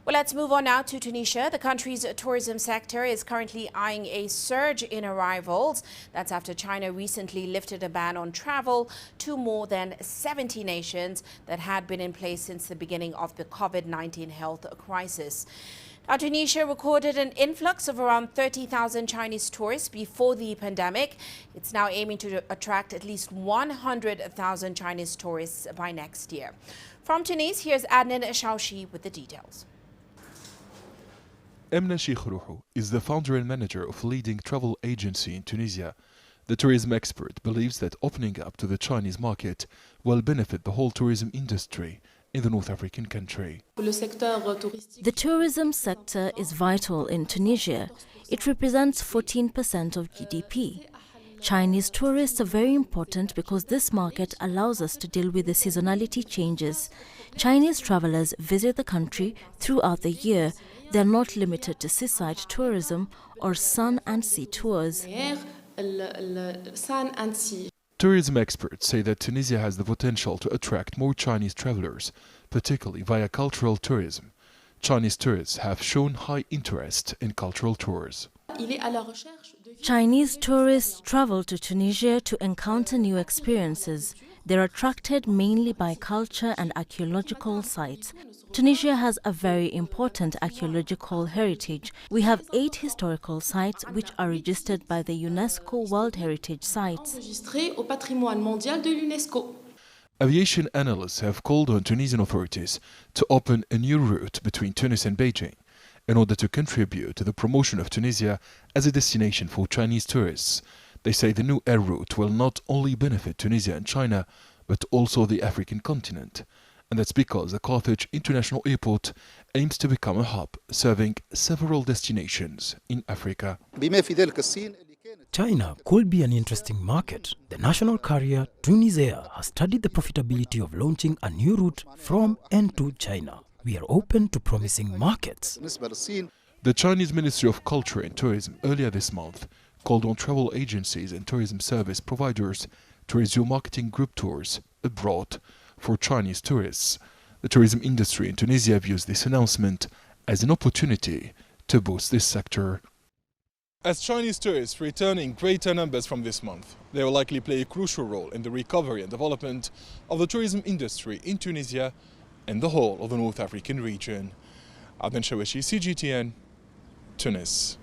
Well, let's move on now to Tunisia. The country's tourism sector is currently eyeing a surge in arrivals. That's after China recently lifted a ban on travel to more than 70 nations that had been in place since the beginning of the COVID-19 health crisis. Now, Tunisia recorded an influx of around 30,000 Chinese tourists before the pandemic. It's now aiming to attract at least 100,000 Chinese tourists by next year. From Tunis, here's Emna Cheikhrouhou with the details. Emna Cheikhrouhou is the founder and manager of a leading travel agency in Tunisia. The tourism expert believes that opening up to the Chinese market will benefit the whole tourism industry in the North African country. The tourism sector is vital in Tunisia. It represents 14% of GDP. Chinese tourists are very important because this market allows us to deal with the seasonality changes. Chinese travelers visit the country throughout the year. They are not limited to seaside tourism or sun and sea tours. Tourism experts say that Tunisia has the potential to attract more Chinese travelers, particularly via cultural tourism. Chinese tourists have shown high interest in cultural tours. Chinese tourists travel to Tunisia to encounter new experiences. They're attracted mainly by culture and archaeological sites. Tunisia has a very important archaeological heritage. We have 8 historical sites which are registered by the UNESCO World Heritage Sites. Aviation analysts have called on Tunisian authorities to open a new route between Tunis and Beijing in order to contribute to the promotion of Tunisia as a destination for Chinese tourists. They say the new air route will not only benefit Tunisia and China, but also the African continent. And that's because the Carthage International Airport aims to become a hub serving several destinations in Africa. China could be an interesting market. The national carrier Tunisia has studied the profitability of launching a new route from and to China. We are open to promising markets. The Chinese Ministry of Culture and Tourism earlier this month called on travel agencies and tourism service providers to resume marketing group tours abroad for Chinese tourists. The tourism industry in Tunisia views this announcement as an opportunity to boost this sector. As Chinese tourists return in greater numbers from this month, they will likely play a crucial role in the recovery and development of the tourism industry in Tunisia and the whole of the North African region. Emna Cheikhrouhou, CGTN, Tunis.